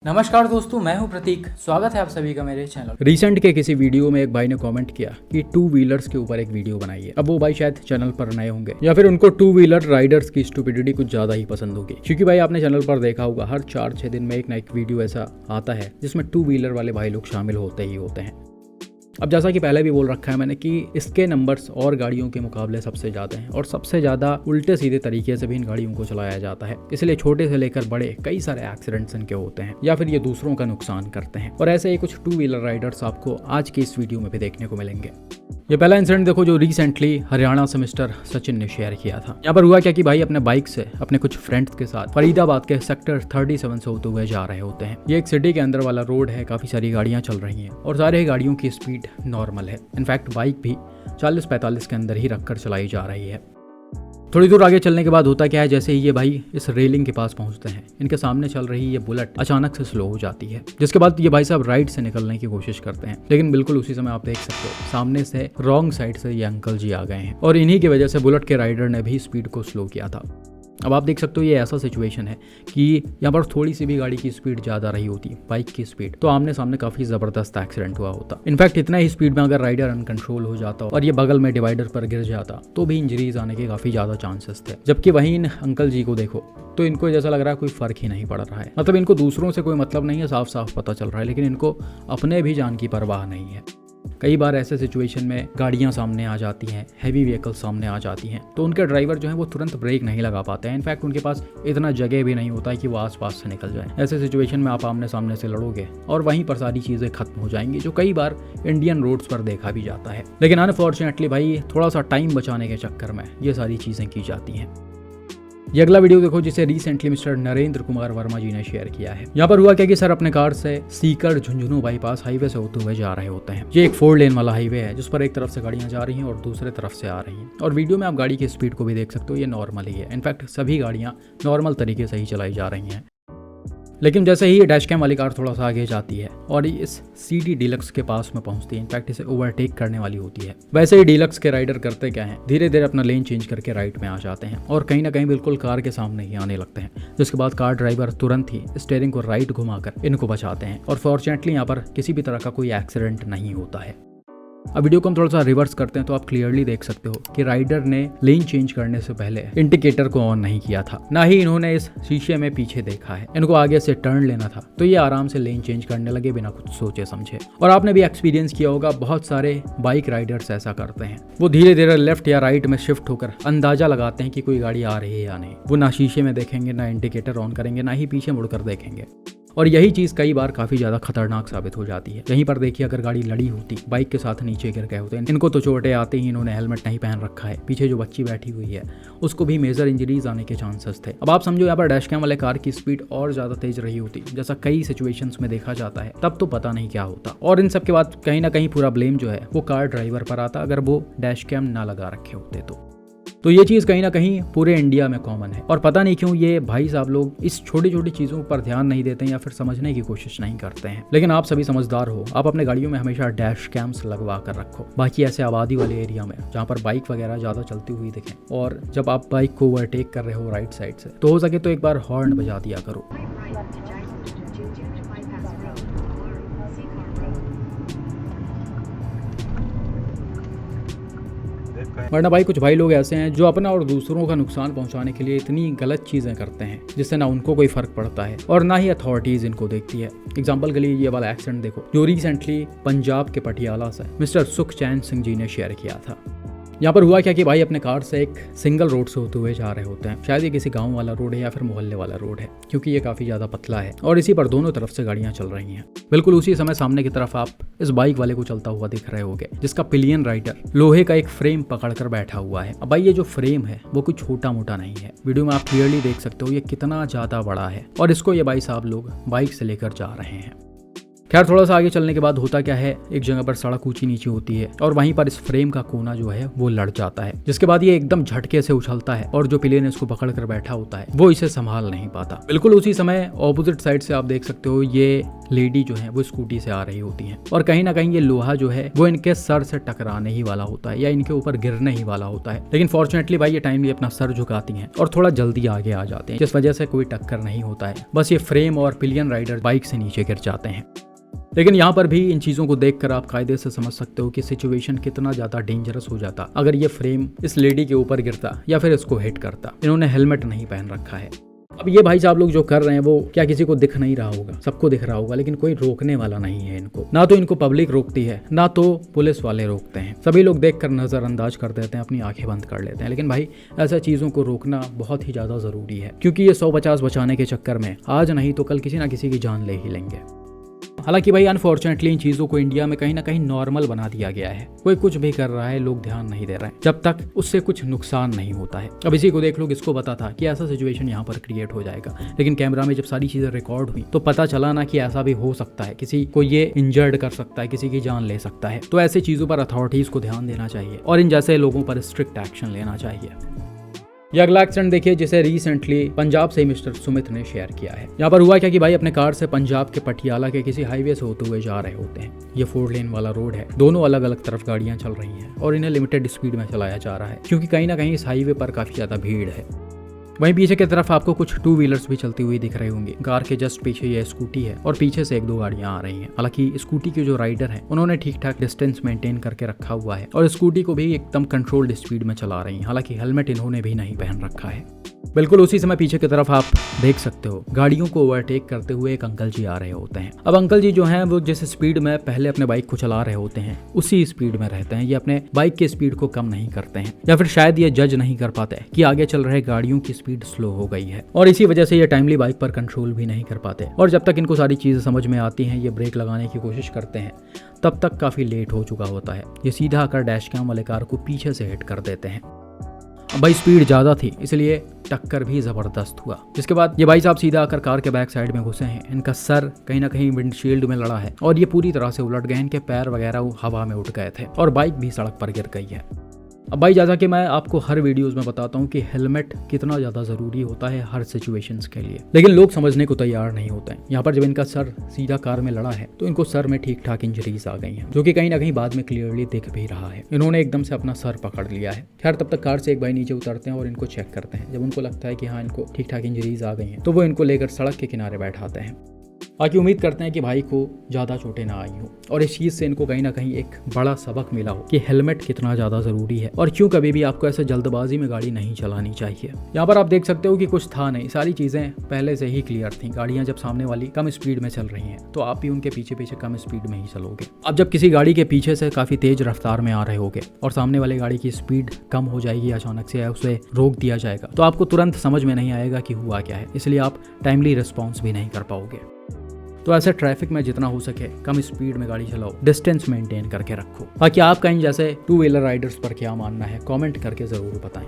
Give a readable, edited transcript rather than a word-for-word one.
नमस्कार दोस्तों, मैं हूं प्रतीक। स्वागत है आप सभी का मेरे चैनल। रिसेंट के किसी वीडियो में एक भाई ने कमेंट किया कि टू व्हीलर्स के ऊपर एक वीडियो बनाइए। अब वो भाई शायद चैनल पर नए होंगे या फिर उनको टू व्हीलर राइडर्स की स्टुपिडिटी कुछ ज्यादा ही पसंद होगी, क्योंकि भाई आपने चैनल पर देखा होगा हर 4-6 दिन में एक ना एक वीडियो ऐसा आता है जिसमें टू व्हीलर वाले भाई लोग शामिल होते ही होते हैं। अब जैसा कि पहले भी बोल रखा है मैंने कि इसके नंबर्स और गाड़ियों के मुकाबले सबसे ज़्यादा हैं और सबसे ज़्यादा उल्टे सीधे तरीके से भी इन गाड़ियों को चलाया जाता है। इसलिए छोटे से लेकर बड़े कई सारे एक्सीडेंट्स इनके होते हैं या फिर ये दूसरों का नुकसान करते हैं। और ऐसे ही कुछ टू व्हीलर राइडर्स आपको आज की इस वीडियो में भी देखने को मिलेंगे। ये पहला इंसिडेंट देखो जो रिसेंटली हरियाणा से मिस्टर सचिन ने शेयर किया था। यहाँ पर हुआ क्या कि भाई अपने बाइक से अपने कुछ फ्रेंड्स के साथ फरीदाबाद के सेक्टर 37 से होते हुए जा रहे होते हैं। ये एक सिटी के अंदर वाला रोड है, काफी सारी गाड़ियां चल रही हैं और सारे गाड़ियों की स्पीड नॉर्मल है। इनफैक्ट बाइक भी 40-45 के अंदर ही रखकर चलाई जा रही है। थोड़ी दूर आगे चलने के बाद होता क्या है, जैसे ही ये भाई इस रेलिंग के पास पहुंचते हैं, इनके सामने चल रही ये बुलेट अचानक से स्लो हो जाती है, जिसके बाद ये भाई साहब राइट से निकलने की कोशिश करते हैं। लेकिन बिल्कुल उसी समय आप देख सकते हो सामने से रॉन्ग साइड से ये अंकल जी आ गए हैं और इन्हीं की वजह से बुलेट के राइडर ने भी स्पीड को स्लो किया था। अब आप देख सकते हो ये ऐसा सिचुएशन है कि यहाँ पर थोड़ी सी भी गाड़ी की स्पीड ज़्यादा रही होती, बाइक की स्पीड, तो आमने सामने काफ़ी ज़बरदस्त एक्सीडेंट हुआ होता। इनफैक्ट इतना ही स्पीड में अगर राइडर अनकंट्रोल हो जाता और ये बगल में डिवाइडर पर गिर जाता तो भी इंजरीज आने के काफ़ी ज़्यादा चांसेस थे। जबकि वहीं इन अंकल जी को देखो तो इनको जैसा लग रहा है कोई फ़र्क ही नहीं पड़ रहा है। मतलब इनको दूसरों से कोई मतलब नहीं है, साफ साफ पता चल रहा है, लेकिन इनको अपने भी जान की परवाह नहीं है। कई बार ऐसे सिचुएशन में गाड़ियां सामने आ जाती हैं, हैवी व्हीकल्स सामने आ जाती हैं, तो उनके ड्राइवर जो है वो तुरंत ब्रेक नहीं लगा पाते हैं। इनफैक्ट उनके पास इतना जगह भी नहीं होता है कि वो आसपास से निकल जाए। ऐसे सिचुएशन में आप आमने सामने से लड़ोगे और वहीं पर सारी चीज़ें खत्म हो जाएंगी, जो कई बार इंडियन रोड्स पर देखा भी जाता है। लेकिन अनफॉर्चुनेटली भाई थोड़ा सा टाइम बचाने के चक्कर में ये सारी चीज़ें की जाती हैं। ये अगला वीडियो देखो जिसे रिसेंटली मिस्टर नरेंद्र कुमार वर्मा जी ने शेयर किया है। यहाँ पर हुआ क्या कि सर अपने कार से सीकर झुंझुनू बाईपास हाईवे से होते हुए जा रहे होते हैं। ये एक 4 लेन वाला हाईवे है जिस पर एक तरफ से गाड़ियां जा रही हैं और दूसरे तरफ से आ रही हैं। और वीडियो में आप गाड़ी की स्पीड को भी देख सकते हो, ये नॉर्मल ही है। इनफैक्ट सभी गाड़ियां नॉर्मल तरीके से ही चलाई जा रही हैं। लेकिन जैसे ही डैश कैम वाली कार थोड़ा सा आगे जाती है और इस CD डीलक्स के पास में पहुंचती है, इनफैक्ट इसे ओवरटेक करने वाली होती है, वैसे ही डीलक्स के राइडर करते क्या हैं, धीरे धीरे अपना लेन चेंज करके राइट में आ जाते हैं और कहीं ना कहीं बिल्कुल कार के सामने ही आने लगते हैं। जिसके बाद कार ड्राइवर तुरंत ही स्टीयरिंग को राइट घुमाकर इनको बचाते हैं और फॉर्चुनेटली यहाँ पर किसी भी तरह का कोई एक्सीडेंट नहीं होता है। अब वीडियो को हम थोड़ा सा रिवर्स करते हैं तो आप क्लियरली देख सकते हो कि राइडर ने लेन चेंज करने से पहले इंडिकेटर को ऑन नहीं किया था, ना ही इन्होंने इस शीशे में पीछे देखा है। इनको आगे से टर्न लेना था तो ये आराम से लेन चेंज करने लगे बिना कुछ सोचे समझे। और आपने भी एक्सपीरियंस किया होगा, बहुत सारे बाइक राइडर्स ऐसा करते हैं। वो धीरे धीरे लेफ्ट या राइट में शिफ्ट होकर अंदाजा लगाते हैं कि कोई गाड़ी आ रही है या नहीं। वो ना शीशे में देखेंगे, ना इंडिकेटर ऑन करेंगे, ना ही पीछे मुड़कर देखेंगे। और यही चीज़ कई बार काफ़ी ज़्यादा खतरनाक साबित हो जाती है। यहीं पर देखिए अगर गाड़ी लड़ी होती, बाइक के साथ नीचे गिर गए होते, इनको तो चोटें आते ही, इन्होंने हेलमेट नहीं पहन रखा है, पीछे जो बच्ची बैठी हुई है उसको भी मेजर इंजरीज आने के चांसेस थे। अब आप समझो यहाँ पर डैश कैम वाले कार की स्पीड और ज़्यादा तेज रही होती, जैसा कई सिचुएशंस में देखा जाता है, तब तो पता नहीं क्या होता। और इन सब के बाद कहीं ना कहीं पूरा ब्लेम जो है वो कार ड्राइवर पर आता अगर वो डैश कैम ना लगा रखे होते तो ये चीज़ कहीं ना कहीं पूरे इंडिया में कॉमन है। और पता नहीं क्यों ये भाई साहब लोग इस छोटी छोटी चीज़ों पर ध्यान नहीं देते हैं या फिर समझने की कोशिश नहीं करते हैं। लेकिन आप सभी समझदार हो, आप अपने गाड़ियों में हमेशा डैश कैम्स लगवा कर रखो। बाकी ऐसे आबादी वाले एरिया में जहाँ पर बाइक वगैरह ज़्यादा चलती हुई दिखें और जब आप बाइक को ओवरटेक कर रहे हो राइट साइड से, तो हो सके तो एक बार हॉर्न बजा दिया करो। वरना भाई कुछ भाई लोग ऐसे हैं जो अपना और दूसरों का नुकसान पहुंचाने के लिए इतनी गलत चीजें करते हैं जिससे ना उनको कोई फर्क पड़ता है और ना ही अथॉरिटीज इनको देखती है। एग्जाम्पल के लिए ये वाला एक्सीडेंट देखो जो रिसेंटली पंजाब के पटियाला से मिस्टर सुखचैन सिंह जी ने शेयर किया था। यहाँ पर हुआ क्या कि भाई अपने कार से एक सिंगल रोड से होते हुए जा रहे होते हैं। शायद ये किसी गांव वाला रोड है या फिर मोहल्ले वाला रोड है, क्योंकि ये काफी ज्यादा पतला है और इसी पर दोनों तरफ से गाड़ियां चल रही हैं। बिल्कुल उसी समय सामने की तरफ आप इस बाइक वाले को चलता हुआ दिख रहे होंगे, जिसका पिलियन राइडर लोहे का एक फ्रेम पकड़कर बैठा हुआ है। अब भाई ये जो फ्रेम है वो कुछ छोटा मोटा नहीं है। वीडियो में आप क्लियरली देख सकते हो ये कितना ज्यादा बड़ा है और इसको ये भाई साहब लोग बाइक से लेकर जा रहे हैं। खैर थोड़ा सा आगे चलने के बाद होता क्या है, एक जगह पर सड़क ऊंची नीची होती है और वहीं पर इस फ्रेम का कोना जो है वो लड़ जाता है, जिसके बाद ये एकदम झटके से उछलता है और जो पिलियन इसको पकड़ कर बैठा होता है वो इसे संभाल नहीं पाता। बिल्कुल उसी समय ऑपोजिट साइड से आप देख सकते हो ये लेडी जो है वो स्कूटी से आ रही होती हैं और कहीं ना कहीं ये लोहा जो है वो इनके सर से टकराने ही वाला होता है या इनके ऊपर गिरने ही वाला होता है। लेकिन फॉर्चुनेटली भाई ये टाइमली अपना सर झुकाती हैं और थोड़ा जल्दी आगे आ जाते हैं, जिस वजह से कोई टक्कर नहीं होता है। बस ये फ्रेम और पिलियन राइडर बाइक से नीचे गिर जाते हैं। लेकिन यहाँ पर भी इन चीज़ों को देखकर आप कायदे से समझ सकते हो कि सिचुएशन कितना ज़्यादा डेंजरस हो जाता अगर ये फ्रेम इस लेडी के ऊपर गिरता या फिर इसको हिट करता। इन्होंने हेलमेट नहीं पहन रखा है। अब ये भाई साहब लोग जो कर रहे हैं वो क्या किसी को दिख नहीं रहा होगा? सबको दिख रहा होगा, लेकिन कोई रोकने वाला नहीं है इनको। ना तो इनको पब्लिक रोकती है, ना तो पुलिस वाले रोकते हैं। सभी लोग देखकर नजरअंदाज कर देते हैं, अपनी आंखें बंद कर लेते हैं। लेकिन भाई ऐसा चीज़ों को रोकना बहुत ही ज़्यादा ज़रूरी है, क्योंकि ये 150 बचाने के चक्कर में आज नहीं तो कल किसी ना किसी की जान ले ही लेंगे। हालांकि भाई अनफॉर्चुनेटली इन चीज़ों को इंडिया में कहीं ना कहीं नॉर्मल बना दिया गया है। कोई कुछ भी कर रहा है, लोग ध्यान नहीं दे रहे हैं जब तक उससे कुछ नुकसान नहीं होता है। अब इसी को देख लो, किसको पता था कि ऐसा सिचुएशन यहाँ पर क्रिएट हो जाएगा। लेकिन कैमरा में जब सारी चीज़ें रिकॉर्ड हुई तो पता चला ना कि ऐसा भी हो सकता है, किसी को ये इंजर्ड कर सकता है, किसी की जान ले सकता है। तो ऐसी चीज़ों पर अथॉरिटीज़ को ध्यान देना चाहिए और इन जैसे लोगों पर स्ट्रिक्ट एक्शन लेना चाहिए। ये अगला एक्सीडेंट देखिए जिसे रिसेंटली पंजाब से मिस्टर सुमित ने शेयर किया है। यहाँ पर हुआ क्या कि भाई अपने कार से पंजाब के पटियाला के किसी हाईवे से होते हुए जा रहे होते हैं। ये 4 लेन वाला रोड है, दोनों अलग अलग तरफ गाड़ियां चल रही हैं और इन्हें लिमिटेड स्पीड में चलाया जा रहा है, क्योंकि कहीं ना कहीं इस हाईवे पर काफी ज्यादा भीड़ है। वहीं पीछे की तरफ आपको कुछ 2 व्हीलर्स भी चलती हुई दिख रही होंगी। कार के जस्ट पीछे ये स्कूटी है और पीछे से 1-2 गाड़ियां आ रही हैं। हालांकि स्कूटी के जो राइडर हैं उन्होंने ठीक ठाक डिस्टेंस मेंटेन करके रखा हुआ है और स्कूटी को भी एकदम कंट्रोल्ड स्पीड में चला रही हैं। हालांकि हेलमेट इन्होंने भी नहीं पहन रखा है। बिल्कुल उसी समय पीछे की तरफ आप देख सकते हो गाड़ियों को ओवरटेक करते हुए एक अंकल जी आ रहे होते हैं। अब अंकल जी जो हैं वो जिस स्पीड में पहले अपने बाइक को चला रहे होते हैं उसी स्पीड में रहते हैं। ये अपने बाइक की स्पीड को कम नहीं करते हैं, या फिर शायद ये जज नहीं कर पाते कि आगे चल रहे गाड़ियों की स्पीड स्लो हो गई है और इसी वजह से ये टाइमली बाइक पर कंट्रोल भी नहीं कर पाते। और जब तक इनको सारी चीजें समझ में आती हैं, ये ब्रेक लगाने की कोशिश करते हैं, तब तक काफी लेट हो चुका होता है। ये सीधा आकर डैश कैम वाले कार को पीछे से हिट कर देते हैं। भाई स्पीड ज़्यादा थी इसलिए टक्कर भी ज़बरदस्त हुआ। जिसके बाद ये भाई साहब सीधा आकर कार के बैक साइड में घुसे हैं। इनका सर कहीं ना कहीं विंडशील्ड में लड़ा है और ये पूरी तरह से उलट गए। इनके पैर वगैरह हवा में उठ गए थे और बाइक भी सड़क पर गिर गई है। अब भाई जैसा कि मैं आपको हर वीडियोस में बताता हूँ कि हेलमेट कितना ज़्यादा ज़रूरी होता है हर सिचुएशंस के लिए, लेकिन लोग समझने को तैयार नहीं होते हैं। यहाँ पर जब इनका सर सीधा कार में लड़ा है तो इनको सर में ठीक ठाक इंजरीज आ गई हैं, जो कि कहीं ना कहीं बाद में क्लियरली दिख भी रहा है। इन्होंने एकदम से अपना सर पकड़ लिया है। खैर तब तक कार से एक भाई नीचे उतरते हैं और इनको चेक करते हैं। जब उनको लगता है कि हाँ इनको ठीक ठाक इंजरीज आ गई हैं तो वो इनको लेकर सड़क के किनारे बैठाते हैं। बाकी उम्मीद करते हैं कि भाई को ज़्यादा चोटें ना आई हो और इस चीज़ से इनको कहीं ना कहीं एक बड़ा सबक मिला हो कि हेलमेट कितना ज़्यादा ज़रूरी है और क्यों कभी भी आपको ऐसे जल्दबाजी में गाड़ी नहीं चलानी चाहिए। यहाँ पर आप देख सकते हो कि कुछ था नहीं, सारी चीज़ें पहले से ही क्लियर थी। गाड़ियाँ जब सामने वाली कम स्पीड में चल रही हैं तो आप भी उनके पीछे पीछे कम स्पीड में ही चलोगे। अब जब किसी गाड़ी के पीछे से काफ़ी तेज रफ्तार में आ रहे होगे और सामने वाली गाड़ी की स्पीड कम हो जाएगी अचानक से, उसे रोक दिया जाएगा, तो आपको तुरंत समझ में नहीं आएगा कि हुआ क्या है, इसलिए आप टाइमली रिस्पॉन्स भी नहीं कर पाओगे। तो ऐसे ट्रैफिक में जितना हो सके कम स्पीड में गाड़ी चलाओ, डिस्टेंस मेंटेन करके रखो। बाकी आपका इन जैसे 2 व्हीलर राइडर्स पर क्या मानना है कमेंट करके ज़रूर बताएं।